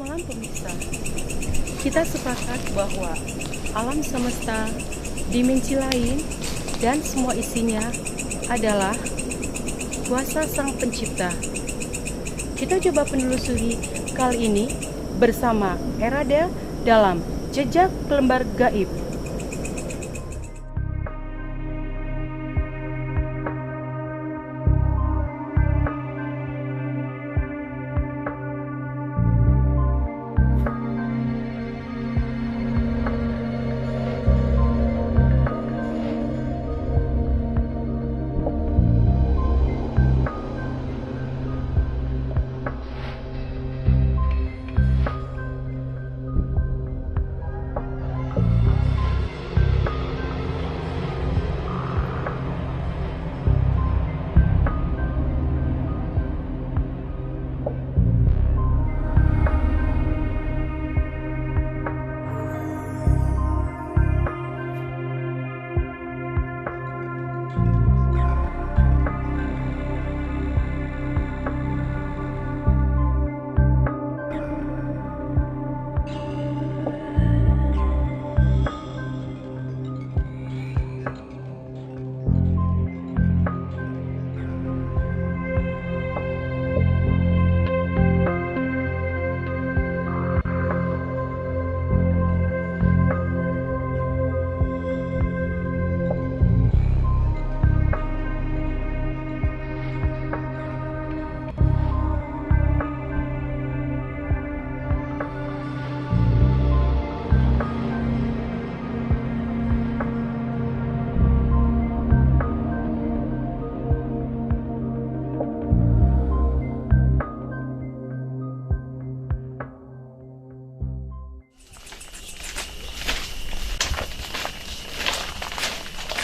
malam pemirsa. Kita sepakat bahwa alam semesta, dimensi lain, dan semua isinya adalah kuasa Sang Pencipta. Kita coba penelusuri kali ini bersama Erada dalam Jejak Lembar Gaib.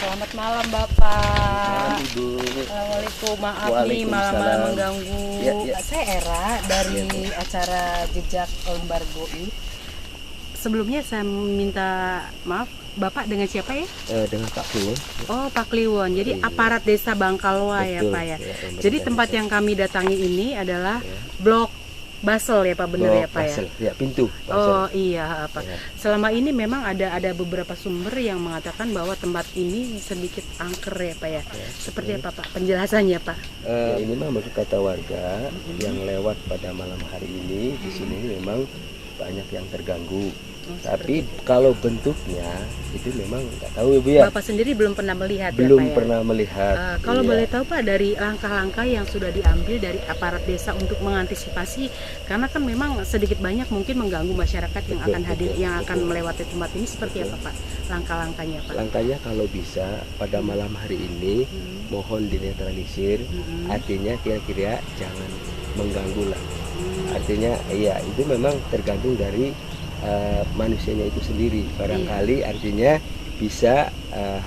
Selamat malam Bapak. Ibu. Assalamualaikum, maaf nih malam-malam mengganggu. Ya. Saya Era dari acara Jejak Lembar Gaib. Sebelumnya saya minta maaf, Bapak dengan siapa ya? Dengan Pak Kliwon. Oh, Pak Kliwon. Jadi aparat desa Bangkalwa ya Pak ya. Jadi tempat yang kami datangi ini adalah Blok Basel ya Pak, bener ya Pak Basel. ya? Ya, pintu Basel. Oh iya Pak. Ya. Selama ini memang ada beberapa sumber yang mengatakan bahwa tempat ini sedikit angker ya Pak ya. Seperti apa Pak penjelasannya Pak? Ini mah menurut kata warga yang lewat pada malam hari ini di sini memang banyak yang terganggu. Tapi kalau bentuknya itu memang nggak tahu Ibu ya. Bapak sendiri belum pernah melihat Belum ya Pak ya? pernah melihat. Kalau Iya. boleh tahu Pak, dari langkah-langkah yang sudah diambil dari aparat desa untuk mengantisipasi, karena kan memang sedikit banyak mungkin mengganggu masyarakat yang akan hadir, yang akan melewati tempat ini, seperti apa Pak langkah-langkahnya Pak? Langkahnya kalau bisa pada malam hari ini mohon dinetralisir. Artinya kira-kira jangan mengganggu lah. Artinya iya itu memang tergantung dari manusianya itu sendiri. Barangkali artinya bisa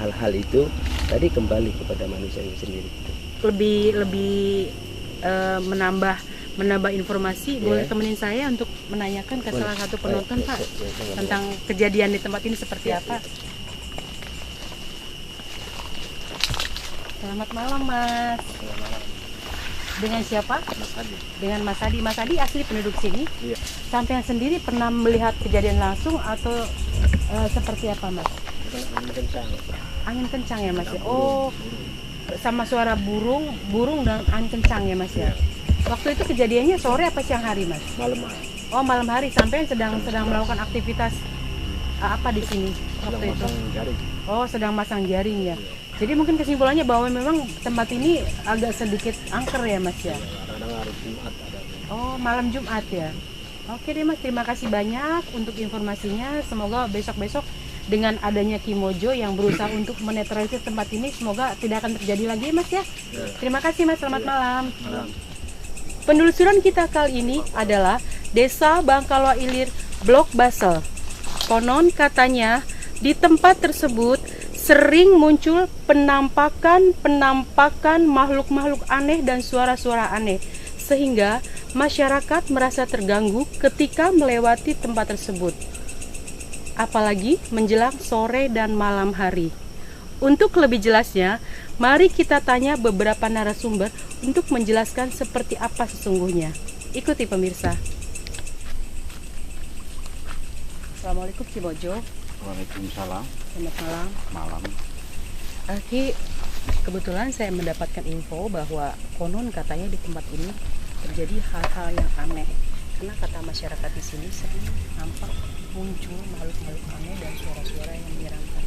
hal-hal itu tadi kembali kepada manusianya sendiri. Lebih menambah informasi, boleh temenin saya untuk menanyakan ke salah satu penonton Pak tentang kejadian di tempat ini seperti apa? Selamat malam Mas. Dengan siapa? Mas Adi. Dengan Mas Adi. Mas Adi asli penduduk sini? Iya. Sampai sendiri pernah melihat kejadian langsung atau seperti apa Mas? Angin kencang. Angin kencang ya Mas ya? Oh, sama suara burung dan angin kencang ya Mas ya? Waktu itu kejadiannya sore apa siang hari Mas? Malam hari. Oh, malam hari. Sampai sedang melakukan aktivitas apa di sini waktu itu? Jaring. Oh, sedang masang jaring ya. Jadi mungkin kesimpulannya bahwa memang tempat ini agak sedikit angker ya Mas ya? Kadang-kadang hari Jumat ada. Oh, malam Jumat ya. Oke deh Mas, terima kasih banyak untuk informasinya. Semoga besok-besok dengan adanya Kimojo yang berusaha untuk menetralisir tempat ini, semoga tidak akan terjadi lagi Mas ya. Terima kasih Mas, selamat malam. Penelusuran kita kali ini adalah Desa Bangkalwa Ilir, Blok Basel. Konon katanya di tempat tersebut sering muncul penampakan makhluk-makhluk aneh dan suara-suara aneh, sehingga masyarakat merasa terganggu ketika melewati tempat tersebut, apalagi menjelang sore dan malam hari. Untuk lebih jelasnya, mari kita tanya beberapa narasumber untuk menjelaskan seperti apa sesungguhnya. Ikuti pemirsa. Assalamualaikum Ki Mojo. Waalaikumsalam. Selamat malam. Malam. Ki, kebetulan saya mendapatkan info bahwa konon katanya di tempat ini terjadi hal-hal yang aneh. Karena kata masyarakat di sini sering nampak muncul makhluk-makhluk aneh dan suara-suara yang menyeramkan.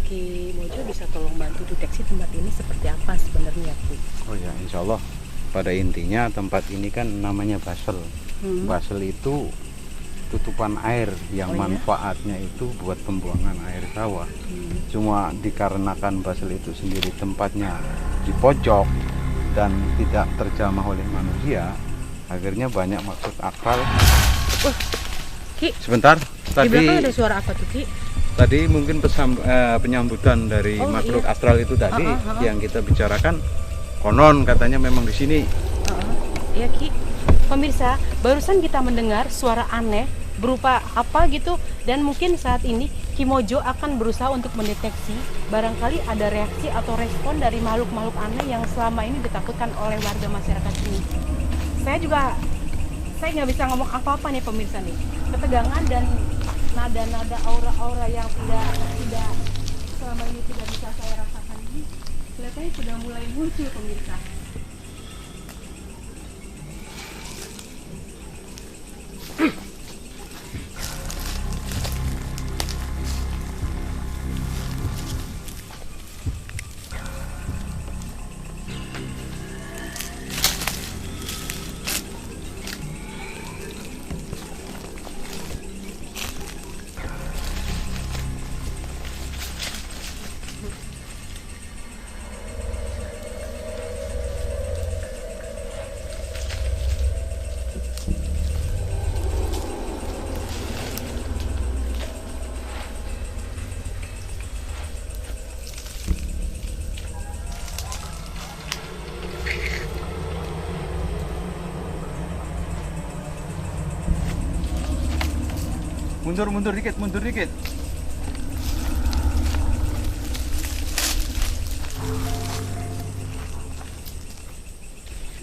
Ki Mojo bisa tolong bantu deteksi tempat ini seperti apa sebenarnya, Ki? Oh ya, insya Allah. Pada intinya tempat ini kan namanya basel. Basel itu tutupan air yang Oh, iya? manfaatnya itu buat pembuangan air sawah. Cuma dikarenakan basel itu sendiri tempatnya di pojok dan tidak terjamah oleh manusia, akhirnya banyak maksud akal. Ki, Sebentar, di belakang ada suara apa tuh, Ki? tadi mungkin penyambutan dari Oh, makhluk iya. astral itu tadi yang kita bicarakan, konon katanya memang di sini. Ya, Ki. Pemirsa, barusan kita mendengar suara aneh berupa apa gitu, dan mungkin saat ini Ki Mojo akan berusaha untuk mendeteksi barangkali ada reaksi atau respon dari makhluk-makhluk aneh yang selama ini ditakutkan oleh warga masyarakat ini. Saya nggak bisa ngomong apa-apa nih pemirsa nih, ketegangan dan nada-nada aura-aura yang tidak selama ini tidak bisa saya rasakan ini kelihatannya sudah mulai muncul pemirsa. Mundur dikit, mundur dikit.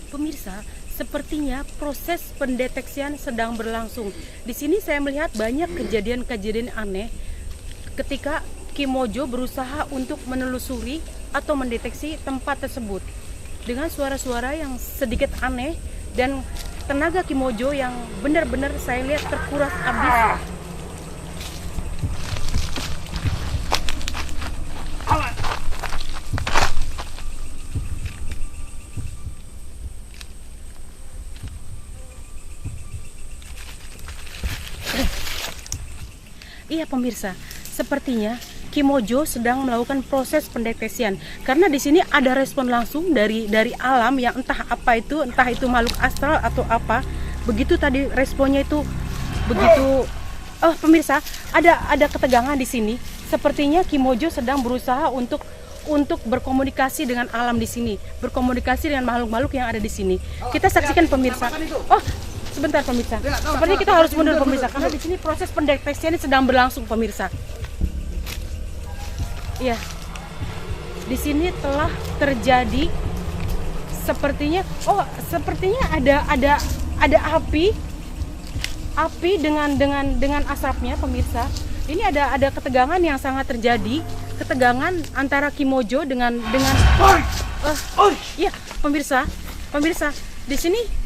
Pemirsa, sepertinya proses pendeteksian sedang berlangsung. Di sini saya melihat banyak kejadian-kejadian aneh ketika Ki Mojo berusaha untuk menelusuri atau mendeteksi tempat tersebut dengan suara-suara yang sedikit aneh dan tenaga Ki Mojo yang benar-benar saya lihat terkuras habis. Iya pemirsa, sepertinya Ki Mojo sedang melakukan proses pendeteksian karena di sini ada respon langsung dari alam yang entah itu makhluk astral atau apa. Begitu tadi responnya itu begitu. Pemirsa, ada ketegangan di sini. Sepertinya Ki Mojo sedang berusaha untuk berkomunikasi dengan alam di sini, berkomunikasi dengan makhluk-makhluk yang ada di sini. Kita saksikan pemirsa. Sebentar pemirsa. Sepertinya kita harus mundur pemirsa karena di sini proses pendeteksian sedang berlangsung pemirsa. Iya. Di sini telah terjadi sepertinya ada api dengan asapnya pemirsa. Ini ada ketegangan yang sangat terjadi, ketegangan antara Ki Mojo dengan iya pemirsa. Di sini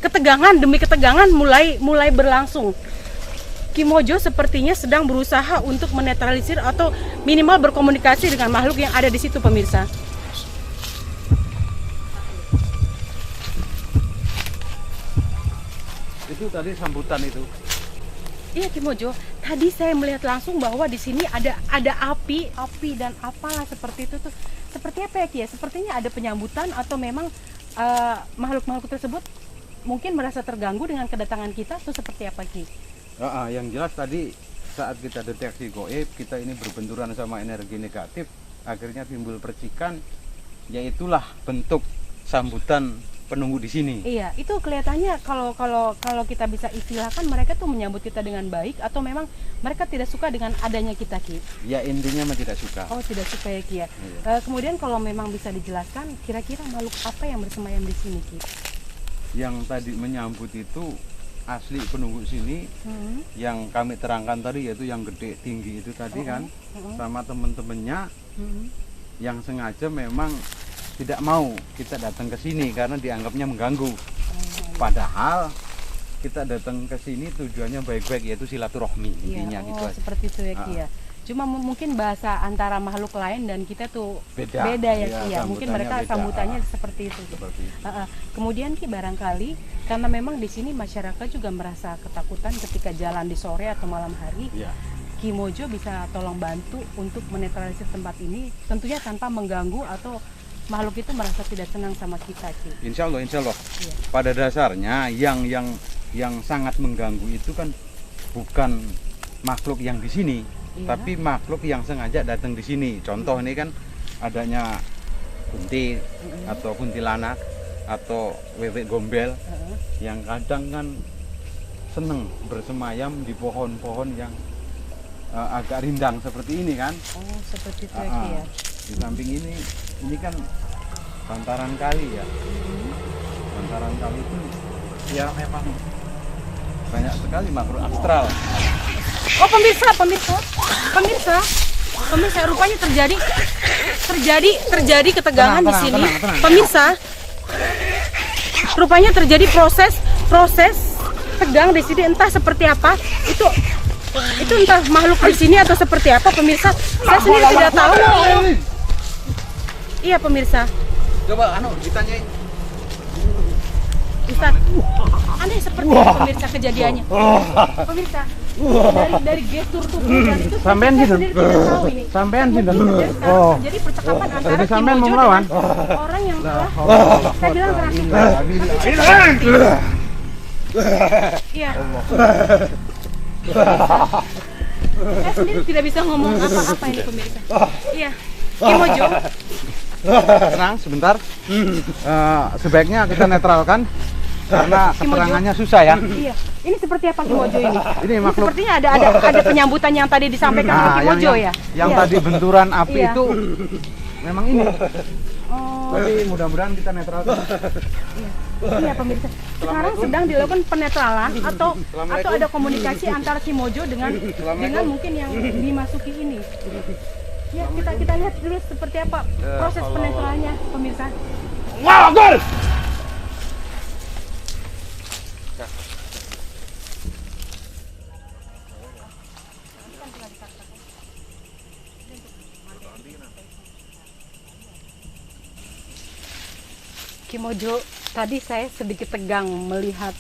ketegangan demi ketegangan mulai berlangsung. Ki Mojo sepertinya sedang berusaha untuk menetralisir atau minimal berkomunikasi dengan makhluk yang ada di situ pemirsa. Itu tadi sambutan itu. Iya Ki Mojo, tadi saya melihat langsung bahwa di sini ada api dan apalah seperti itu tuh. Seperti apa ya Ki ya? Sepertinya ada penyambutan atau memang makhluk-makhluk tersebut mungkin merasa terganggu dengan kedatangan kita atau seperti apa Ki? Yang jelas tadi saat kita deteksi goib, kita ini berbenturan sama energi negatif, akhirnya timbul percikan, yaitulah bentuk sambutan penunggu di sini. Iya, itu kelihatannya kalau kita bisa istilahkan mereka tuh menyambut kita dengan baik atau memang mereka tidak suka dengan adanya kita Ki? Ya intinya mah tidak suka. Oh tidak suka ya Ki ya. Iya. Kemudian kalau memang bisa dijelaskan kira-kira makhluk apa yang bersemayam di sini Ki? Yang tadi menyambut itu asli penunggu sini yang kami terangkan tadi, yaitu yang gede tinggi itu tadi kan, sama temen-temennya yang sengaja memang tidak mau kita datang ke sini karena dianggapnya mengganggu. Padahal kita datang ke sini tujuannya baik-baik, yaitu silaturahmi intinya gitu aja. Seperti itu ya Ki ya. Cuma mungkin bahasa antara makhluk lain dan kita tuh beda ya Ki ya. Mungkin mereka sambutannya seperti itu. Kemudian Ki, barangkali karena memang di sini masyarakat juga merasa ketakutan ketika jalan di sore atau malam hari. Ki Mojo bisa tolong bantu untuk menetralisir tempat ini, tentunya tanpa mengganggu atau makhluk itu merasa tidak senang sama kita Ki. Insya Allah. Iya. Pada dasarnya yang sangat mengganggu itu kan bukan makhluk yang di sini. Tapi makhluk yang sengaja datang di sini. Contoh ini kan adanya kunti atau kuntilanak atau wewe gombel yang kadang kan seneng bersemayam di pohon-pohon yang agak rindang seperti ini kan. Oh, seperti itu ya. Di samping ini kan bantaran kali ya. Bantaran kali itu ya memang banyak sekali makhluk astral. Oh, pemirsa, rupanya terjadi ketegangan di sini. Tenang. Pemirsa, rupanya terjadi proses tegang di sini, entah seperti apa. Itu entah makhluk di sini atau seperti apa, pemirsa. Saya sendiri tidak tahu. Iya, pemirsa. Coba ditanyain. Ustaz, aneh seperti apa pemirsa kejadiannya? Pemirsa, dari gestur tubuh dan itu Sampean saya gitu? sendiri tidak tahu ini. Sampean gitu? Jadi percakapan antara Ki sampean Mojo mau melawan? dengan orang yang telah saya bilang kerasukan. Iya. Saya sendiri tidak bisa ngomong apa-apa ini pemirsa. Iya. Ki Mojo. Tenang sebentar. Sebaiknya kita netralkan karena keterangannya susah ya. Iya. Ini seperti apa Ki Mojo ini? Ini makhluk. Sepertinya ada penyambutan yang tadi disampaikan oleh Ki Mojo ya. Yang Iya. tadi benturan api Iya. itu memang ini. Oh, Tapi mudah-mudahan kita netralkan. iya pemirsa. Sekarang sedang dilakukan penetralan atau ada komunikasi antara Ki Mojo dengan mungkin yang dimasuki ini. Ya, kita lihat dulu seperti apa proses penetralannya, pemirsa. Ngawur. Ki Mojo, tadi saya sedikit tegang melihat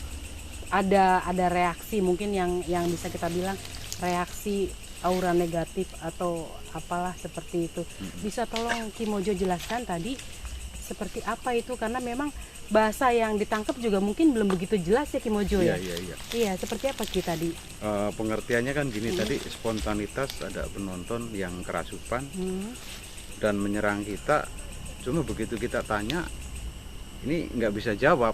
ada reaksi mungkin yang bisa kita bilang reaksi aura negatif atau apalah seperti itu. Bisa tolong Ki Mojo jelaskan tadi seperti apa itu, karena memang bahasa yang ditangkap juga mungkin belum begitu jelas ya Ki Mojo ya. Iya, seperti apa Ki tadi? Pengertiannya kan gini, tadi spontanitas, ada penonton yang kerasukan dan menyerang kita. Cuma begitu kita tanya, ini nggak bisa jawab.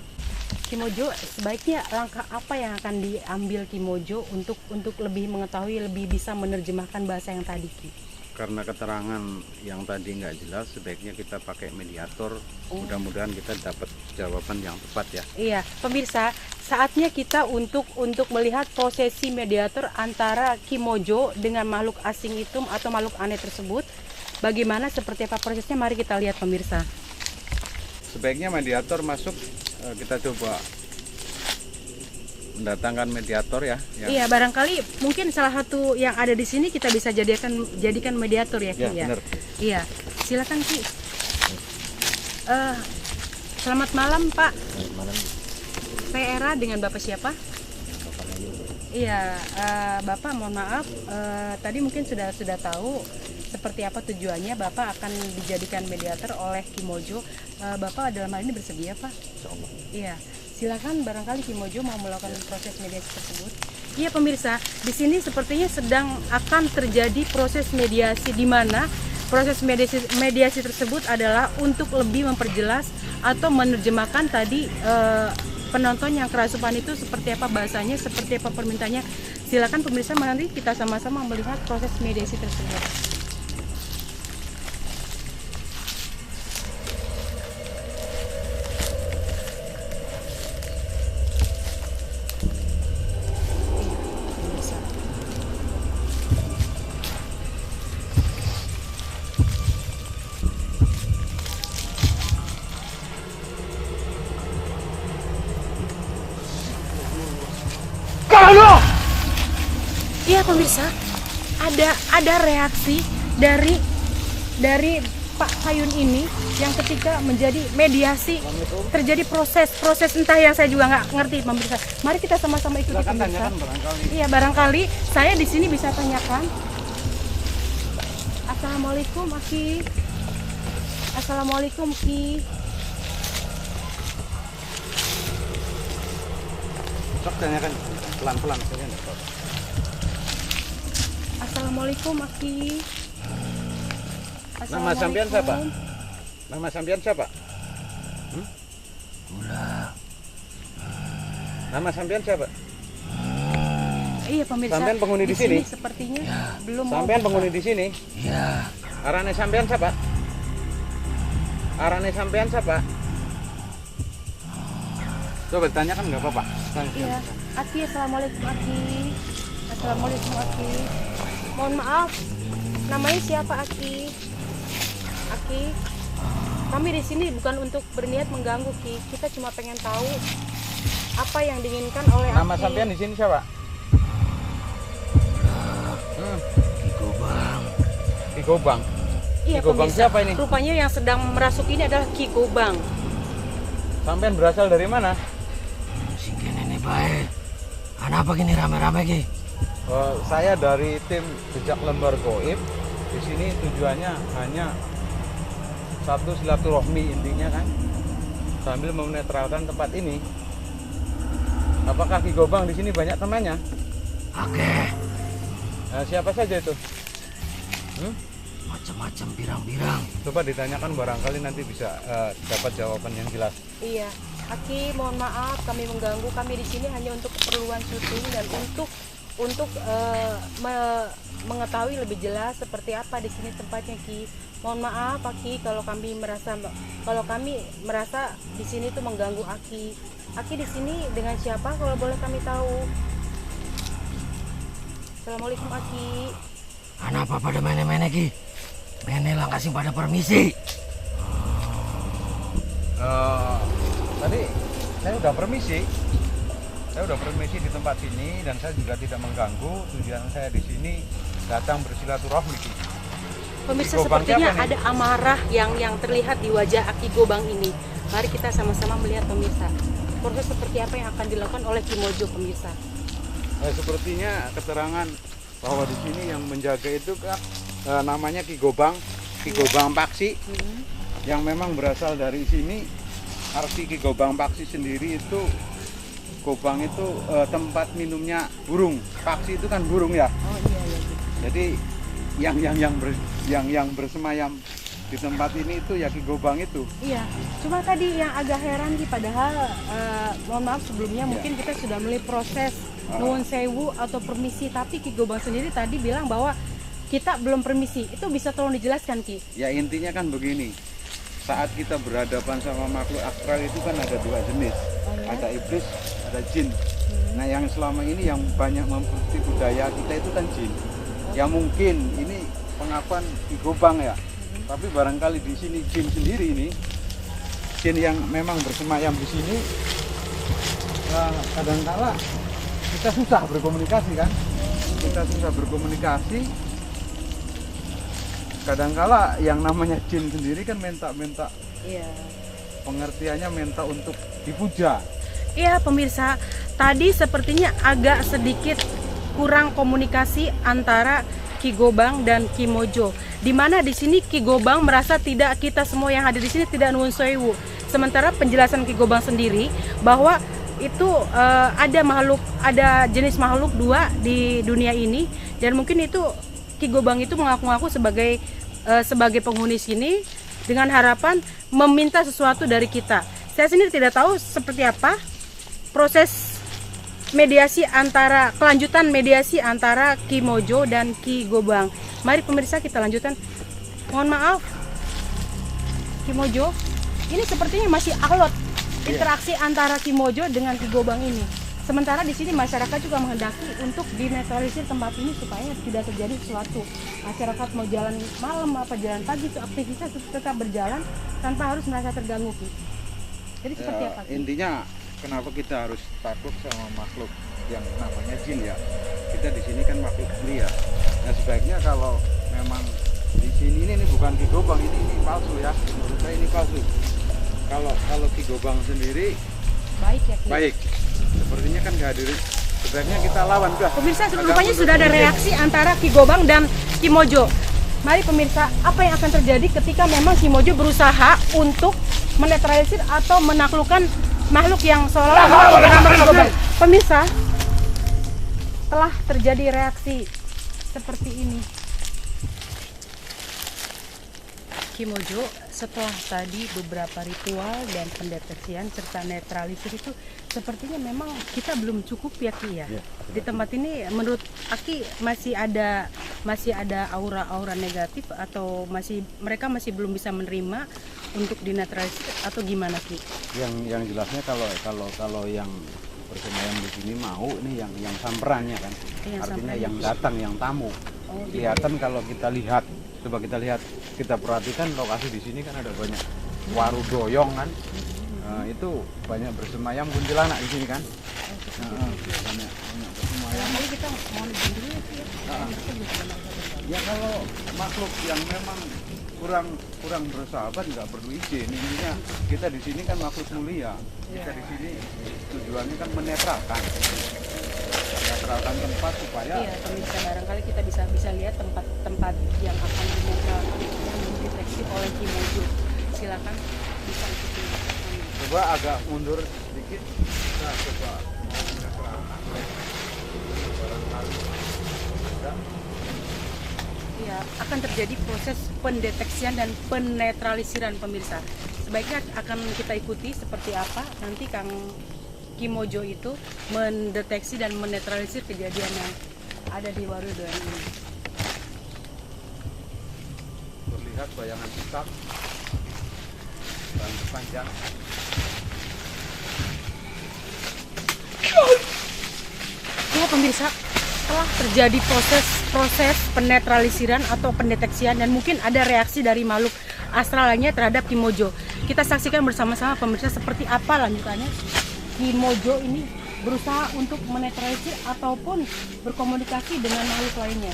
Ki Mojo, sebaiknya langkah apa yang akan diambil Ki Mojo untuk lebih mengetahui, lebih bisa menerjemahkan bahasa yang tadi Ki? Karena keterangan yang tadi nggak jelas, sebaiknya kita pakai mediator. Mudah-mudahan kita dapat jawaban yang tepat ya. Iya, pemirsa, saatnya kita untuk melihat prosesi mediator antara Ki Mojo dengan makhluk asing itu atau makhluk aneh tersebut. Bagaimana, seperti apa prosesnya? Mari kita lihat pemirsa. Sebaiknya mediator masuk, kita coba mendatangkan mediator ya. Iya, barangkali mungkin salah satu yang ada di sini kita bisa jadikan mediator ya Ki ya. Benar. Iya, silakan Ki. Selamat malam Pak. Selamat malam. Saya Era, dengan Bapak siapa? Bapak Nayu. Iya, Bapak mohon maaf, tadi mungkin sudah tahu seperti apa tujuannya Bapak akan dijadikan mediator oleh Ki Mojo. Bapak dalam hal ini bersedia Pak? Insyaallah. Iya, silakan, barangkali Ki Mojo mau melakukan proses mediasi tersebut. Iya pemirsa, di sini sepertinya sedang akan terjadi proses mediasi, di mana proses mediasi tersebut adalah untuk lebih memperjelas atau menerjemahkan tadi penonton yang kerasukan itu seperti apa bahasanya, seperti apa permintaannya. Silakan pemirsa, nanti kita sama-sama melihat proses mediasi tersebut. Iya pemirsa, ada reaksi dari Pak Kayun ini yang ketika menjadi mediasi terjadi proses entah yang saya juga nggak ngerti pemirsa. Mari kita sama-sama ikuti Silakan pemirsa. tanyakan barangkali. Iya barangkali saya di sini bisa tanyakan. Assalamualaikum Aki. Assalamualaikum Ki. Sok tanyakan pelan-pelan saja enggak apa-apa. Assalamualaikum Aki. Nama sampean siapa? Nama sampean siapa? Nama sampean siapa? Iya pemirsa. Sampean penghuni di sini? Sepertinya belum mau Sampean buka. penghuni di sini? Iya. Arane sampean siapa? Arane sampean siapa? Coba tanyakan nggak apa-apa. Iya. Aki, assalamualaikum Aki. Assalamualaikum Aki. Mohon maaf, namanya siapa Aki? Aki, kami di sini bukan untuk berniat mengganggu Ki. Kita cuma pengen tahu apa yang diinginkan oleh Nama Aki. sampean di sini siapa? Ki Gobang. Iya, Ki Gobang pemirsa. siapa ini? Rupanya yang sedang merasuk ini adalah Ki Gobang. Sampean berasal dari mana? Singkin ini baik. Kenapa gini rame-rame Ki? Saya dari tim Jejak Lembar Goib. Di sini tujuannya hanya satu, silaturahmi intinya kan, sambil menetralkan tempat ini. Apakah Ki Gobang di sini banyak temannya? Oke, Siapa saja itu? macam-macam pirang-pirang. Coba ditanyakan barangkali nanti bisa dapat jawaban yang jelas. Iya, Aki, mohon maaf kami mengganggu. Kami di sini hanya untuk keperluan syuting dan untuk mengetahui lebih jelas seperti apa di sini tempatnya Ki. Mohon maaf Aki kalau kami merasa di sini tuh mengganggu Aki. Aki di sini dengan siapa kalau boleh kami tahu? Assalamualaikum Aki. Kenapa pada mene-mene Ki? Mene lang kasing pada permisi. Tadi saya udah permisi. Saya udah permisi di tempat sini dan saya juga tidak mengganggu. Tujuan saya di sini datang bersilaturahmi. Ki. Pemirsa, Ki Gobang sepertinya siapa nih? ada amarah yang terlihat di wajah Aki Gobang ini. Mari kita sama-sama melihat pemirsa. Proses seperti apa yang akan dilakukan oleh Ki Mojo pemirsa. Sepertinya keterangan bahwa di sini yang menjaga itu kan namanya Ki Gobang, Ki Gobang Paksi, yang memang berasal dari sini. Arti Ki Gobang Paksi sendiri itu, Gobang itu tempat minumnya burung. Paksi itu kan burung ya. Oh iya iya. Jadi yang bersemayam di tempat ini itu ya Ki Gobang itu. Iya, cuma tadi yang agak heran Ki, padahal mohon maaf sebelumnya mungkin kita sudah mulai proses nuwun sewu atau permisi, tapi Ki Gobang sendiri tadi bilang bahwa kita belum permisi. Itu bisa tolong dijelaskan Ki? Ya intinya kan begini. Saat kita berhadapan sama makhluk astral itu kan ada dua jenis. Ada iblis, ada jin. Nah yang selama ini yang banyak mengikuti budaya kita itu kan jin. Ya mungkin ini pengakuan Ki Gobang ya. Tapi barangkali di sini jin sendiri ini, jin yang memang bersemayam di sini, kadangkala kita susah berkomunikasi kan. Kita susah berkomunikasi. Kadangkala yang namanya jin sendiri kan minta Iya. pengertiannya minta untuk dipuja. Iya pemirsa, tadi sepertinya agak sedikit kurang komunikasi antara Ki Gobang dan Ki Mojo. Di mana di sini Ki Gobang merasa kita semua yang hadir di sini tidak nuwun sewu. Sementara penjelasan Ki Gobang sendiri bahwa itu ada jenis makhluk dua di dunia ini, dan mungkin itu Ki Gobang itu mengaku-ngaku sebagai penghuni sini dengan harapan meminta sesuatu dari kita. Saya sendiri tidak tahu seperti apa proses kelanjutan mediasi antara Ki Mojo dan Ki Gobang. Mari pemirsa kita lanjutkan. Mohon maaf Ki Mojo, ini sepertinya masih alot interaksi antara Ki Mojo dengan Ki Gobang ini. Sementara di sini masyarakat juga menghendaki untuk dinetralisir tempat ini supaya tidak terjadi sesuatu. Masyarakat mau jalan malam apa jalan pagi itu aktivitas tetap berjalan tanpa harus merasa terganggu Ki. Jadi seperti apa Ki? Intinya kenapa kita harus takut sama makhluk yang namanya jin ya. Kita di sini kan makhluk mulia. Nah sebaiknya kalau memang di sini ini bukan Ki Gobang, ini palsu ya. Menurut saya ini palsu. Kalau Ki Gobang sendiri Baik ya Ki. baik, sepertinya kan nggak hadir. Sebaiknya kita lawan udah. Pemirsa, Agak rupanya mundur sudah ada sedikit. reaksi antara Ki Gobang dan Ki Mojo. Mari pemirsa, apa yang akan terjadi ketika memang Ki Mojo berusaha untuk menetralisir atau menaklukkan makhluk yang seolah-olah bernama Ki Gobang. Pemirsa, telah terjadi reaksi seperti ini. Ki Mojo setelah tadi beberapa ritual dan pendeteksian serta netralisir itu sepertinya memang kita belum cukup ya Ki ya. Di tempat ini menurut Aki masih ada aura-aura negatif atau mereka masih belum bisa menerima untuk dinetralisir atau gimana Ki? Yang jelasnya kalau yang bersemayam di sini mau ini yang samperannya kan. Yang Artinya samperan. yang datang, yang tamu. Oh, Kelihatan kalau kita lihat, coba kita lihat, kita perhatikan lokasi di sini kan ada banyak waru doyong kan. Nah, itu banyak bersemayam kuntilanak di sini kan. Nah, banyak bersemayam. Kali kita mau lebih dulu ya Ki ya. Ya kalau makhluk yang memang kurang bersahabat nggak perlu izin. Intinya kita di sini kan makhluk mulia. Kita di sini tujuannya kan menetralkan tempat supaya Iya, pemirsa, barangkali kita bisa lihat tempat yang akan dideteksi oleh Ki Mojo. Silakan bisa ikuti kami. coba agak mundur sedikit. Nah, coba mau menetralkan. Barangkali ada. Iya, akan terjadi proses pendeteksian dan penetralisiran pemirsa. Sebaiknya akan kita ikuti seperti apa nanti Kang Ki Mojo itu mendeteksi dan menetralisir kejadian yang ada di Waru Doyong ini. Terlihat bayangan hitam dan panjang. Ya pemirsa, telah terjadi proses penetralisiran atau pendeteksian dan mungkin ada reaksi dari makhluk astral lainnya terhadap Ki Mojo. Kita saksikan bersama-sama pemirsa seperti apa lanjutannya. Ki Mojo ini berusaha untuk menetralisir ataupun berkomunikasi dengan makhluk lainnya.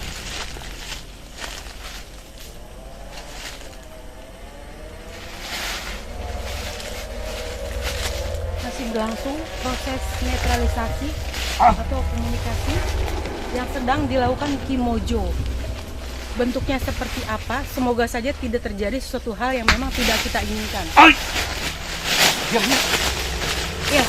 Masih berlangsung proses netralisasi atau komunikasi yang sedang dilakukan Ki Mojo. Bentuknya seperti apa? Semoga saja tidak terjadi sesuatu hal yang memang tidak kita inginkan. Iya. Iya.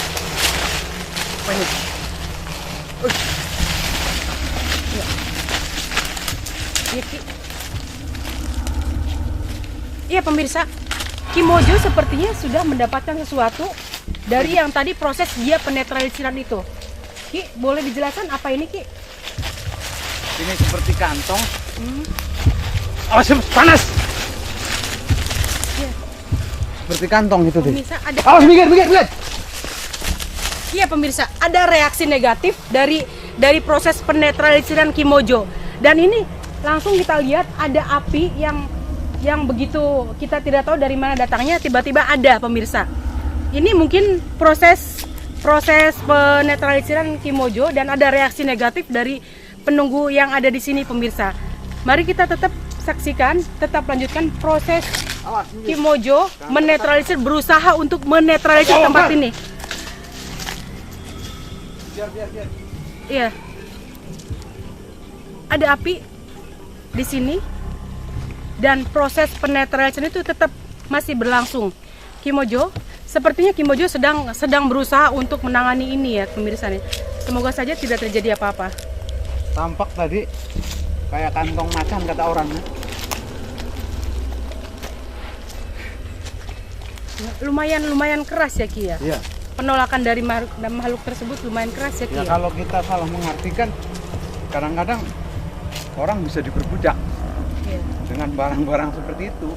Iya, Ki. Iya pemirsa, Ki Mojo sepertinya sudah mendapatkan sesuatu dari yang tadi proses dia penetralisiran itu. Ki, boleh dijelaskan apa ini Ki? Ini seperti kantong. Awas, panas. Iya. Seperti kantong itu deh. Pemirsa ada. Awas, minggir. Iya pemirsa, ada reaksi negatif dari proses penetralisiran Ki Mojo. Dan ini langsung kita lihat ada api yang begitu kita tidak tahu dari mana datangnya, tiba-tiba ada pemirsa. Ini mungkin proses penetralisiran Ki Mojo dan ada reaksi negatif dari penunggu yang ada di sini pemirsa. Mari kita tetap saksikan, tetap lanjutkan proses Ki Mojo menetralisir, berusaha untuk menetralisir tempat ini. Biar. Iya. Ada api di sini dan proses penetralisasi itu tetap masih berlangsung. Ki Mojo, sepertinya Ki Mojo sedang berusaha untuk menangani ini ya pemirsa nih. Semoga saja tidak terjadi apa-apa. Tampak tadi kayak kantong macan kata orang. Lumayan keras ya Ki ya. Iya. Penolakan dari makhluk tersebut lumayan keras ya Ki. Ya Ya? kalau kita salah mengartikan, kadang-kadang orang bisa diperbudak Iya. dengan barang-barang seperti itu.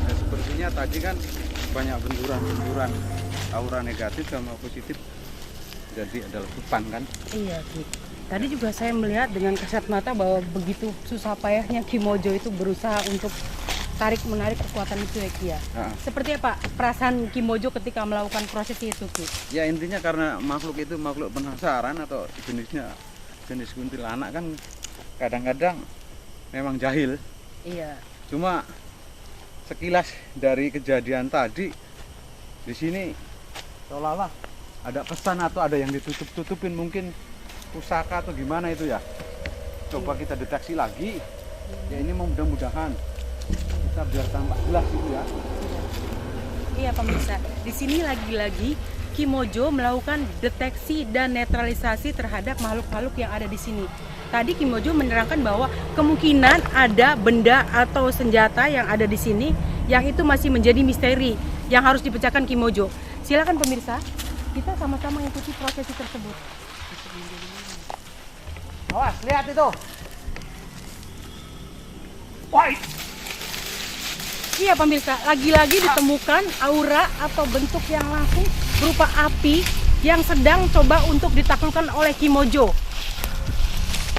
Ya, sepertinya tadi kan banyak benturan aura negatif sama positif, jadi ada letupan kan. Iya Ki. Tadi juga saya melihat dengan kasat mata bahwa begitu susah payahnya Ki Mojo itu berusaha untuk tarik menarik kekuatan itu ya Ki ya. Seperti apa perasaan Ki Mojo ketika melakukan prosesi itu Ki? Ya intinya karena makhluk itu makhluk penasaran atau jenis kuntilanak kan kadang-kadang memang jahil. Iya. Cuma sekilas dari kejadian tadi di sini seolah-olah ada pesan atau ada yang ditutup-tutupin, mungkin pusaka atau gimana itu ya. Coba kita deteksi lagi. Ya ini mudah-mudahan kita biar tampak jelas gitu ya. Iya pemirsa, di sini lagi-lagi Ki Mojo melakukan deteksi dan netralisasi terhadap makhluk-makhluk yang ada di sini. Tadi Ki Mojo menerangkan bahwa kemungkinan ada benda atau senjata yang ada di sini yang itu masih menjadi misteri yang harus dipecahkan Ki Mojo. Silakan pemirsa, kita sama-sama mengikuti prosesi tersebut. Awas, lihat itu. Wah. Iya pemirsa, lagi-lagi ditemukan aura atau bentuk yang langsung berupa api yang sedang coba untuk ditaklukkan oleh Ki Mojo.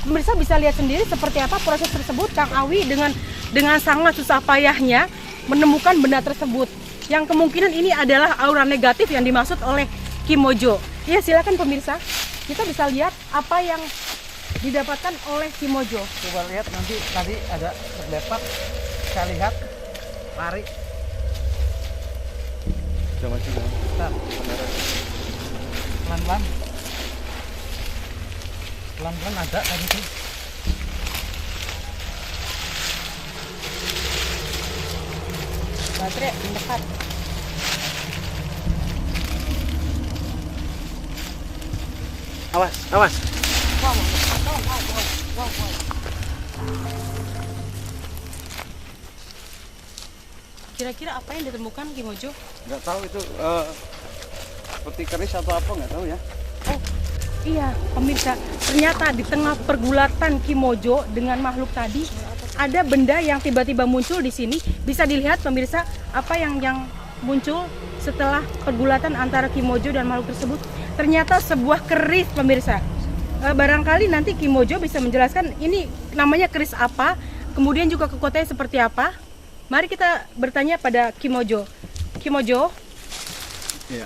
Pemirsa bisa lihat sendiri seperti apa proses tersebut. Kang Awi dengan sangat susah payahnya menemukan benda tersebut. Yang kemungkinan ini adalah aura negatif yang dimaksud oleh Ki Mojo. Ya silakan pemirsa, kita bisa lihat apa yang didapatkan oleh Ki Mojo. Coba lihat nanti tadi ada terlepak. Saya lihat lari. Coba juga. Pelan-pelan. Pelan-pelan ada tadi tuh. Baterai mendekat. Awas, awas. Kira-kira apa yang ditemukan Ki Mojo? Nggak tahu itu seperti keris atau apa, nggak tahu ya. Oh iya pemirsa, ternyata di tengah pergulatan Ki Mojo dengan makhluk tadi ada benda yang tiba-tiba muncul di sini. Bisa dilihat pemirsa apa yang muncul setelah pergulatan antara Ki Mojo dan makhluk tersebut. Ternyata sebuah keris pemirsa. Barangkali nanti Ki Mojo bisa menjelaskan ini namanya keris apa, kemudian juga kekuatannya seperti apa. Mari kita bertanya pada Ki Mojo. Ki Mojo, Iya.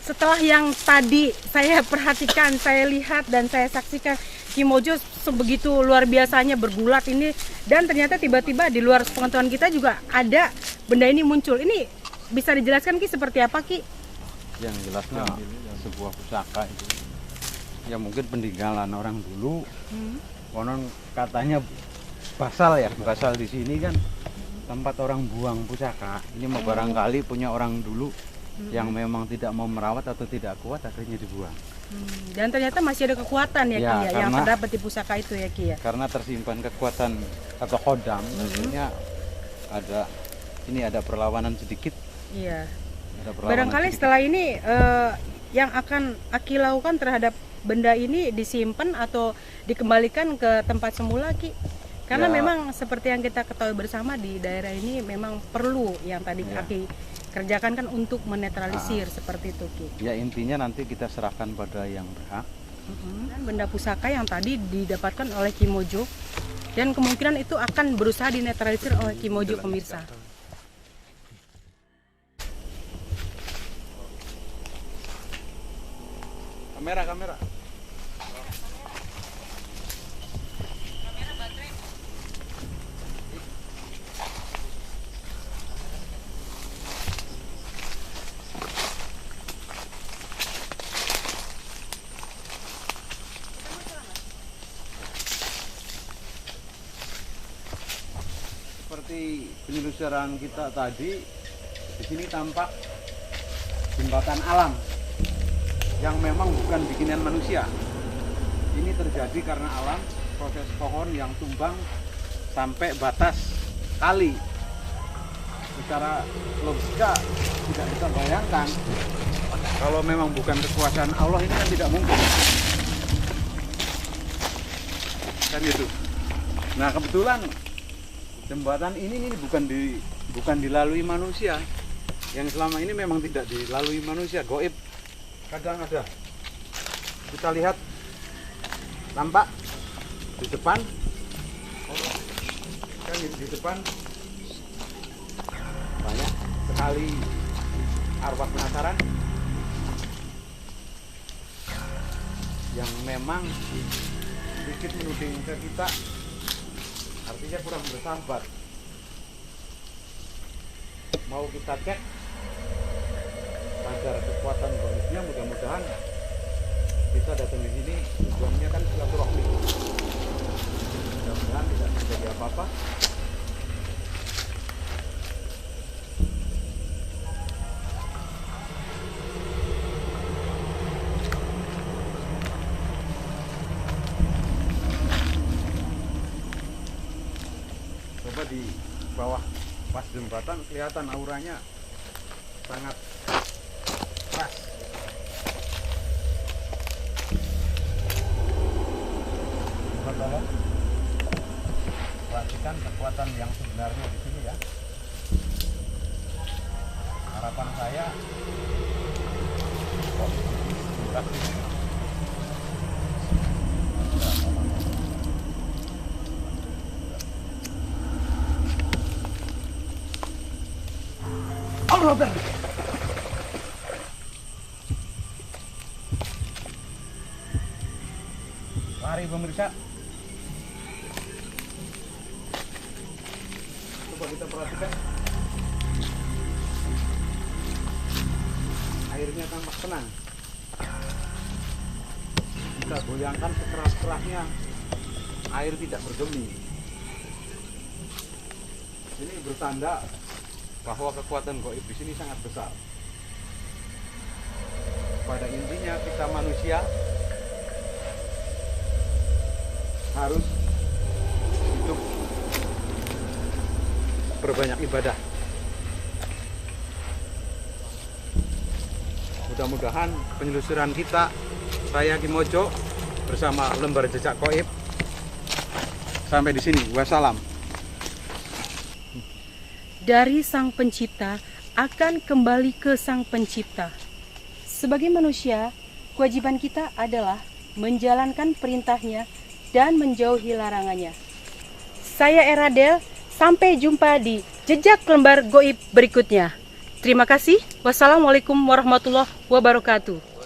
setelah yang tadi saya perhatikan, saya lihat dan saya saksikan, Ki Mojo sebegitu luar biasanya bergulat ini, dan ternyata tiba-tiba di luar pengetahuan kita juga ada benda ini muncul. Ini bisa dijelaskan Ki seperti apa Ki? Yang jelasnya sebuah pusaka itu. Ya mungkin peninggalan orang dulu. Konon katanya basal ya, basal di sini kan tempat orang buang pusaka. Ini mau barangkali punya orang dulu yang memang tidak mau merawat atau tidak kuat, akhirnya dibuang. Dan ternyata masih ada kekuatan ya, Ya, Ki ya, yang karena- terdapat di pusaka itu ya Ki ya. Karena tersimpan kekuatan atau kodam, akhirnya ada perlawanan sedikit. Iya. Ada perlawanan Barangkali sedikit. setelah ini yang akan Aki lakukan terhadap benda ini disimpan atau dikembalikan ke tempat semula Ki. Karena Ya. memang seperti yang kita ketahui bersama di daerah ini memang perlu yang tadi Ya. Aki kerjakan kan untuk menetralisir seperti itu Ki. Ya intinya nanti kita serahkan pada yang berhak. Dan benda pusaka yang tadi didapatkan oleh Ki Mojo dan kemungkinan itu akan berusaha dinetralisir oleh Ki Mojo pemirsa. Kamera. Seperti penelusuran kita tadi, di sini tampak jembatan alam yang memang bukan bikinan manusia. Ini terjadi karena alam, proses pohon yang tumbang sampai batas kali. Secara logika tidak bisa bayangkan kalau memang bukan kekuasaan Allah, ini kan tidak mungkin. Kan gitu. Nah kebetulan jembatan ini bukan dilalui manusia. Yang selama ini memang tidak dilalui manusia, goib. Kadang ada. Kita lihat tampak di depan. Kan di depan barangkali arwah penasaran yang memang sedikit menuding ke kita, artinya kurang bersahabat. Mau kita cek agar kekuatan gaibnya, mudah-mudahan kita datang di sini tujuannya kan silaturahmi. Mudah-mudahan tidak terjadi apa-apa. Coba di bawah pas jembatan kelihatan auranya sangat keras. Coba tolong perhatikan kekuatan yang sebenarnya di sini ya. Harapan saya Allah Akbar. Mari pemirsa, coba kita perhatikan, airnya tampak tenang. Kita goyangkan sekeras-kerasnya, air tidak bergemi. Ini bertanda bahwa kekuatan gaib di sini sangat besar. Pada intinya kita manusia harus hidup berbanyak ibadah. Mudah-mudahan penelusuran kita, saya Ki Mojo bersama lembar jejak gaib sampai di sini. Wassalam. Dari Sang Pencipta akan kembali ke Sang Pencipta. Sebagai manusia, kewajiban kita adalah menjalankan perintahnya dan menjauhi larangannya. Saya Eradel, sampai jumpa di jejak lembar gaib berikutnya. Terima kasih. Wassalamualaikum warahmatullahi wabarakatuh.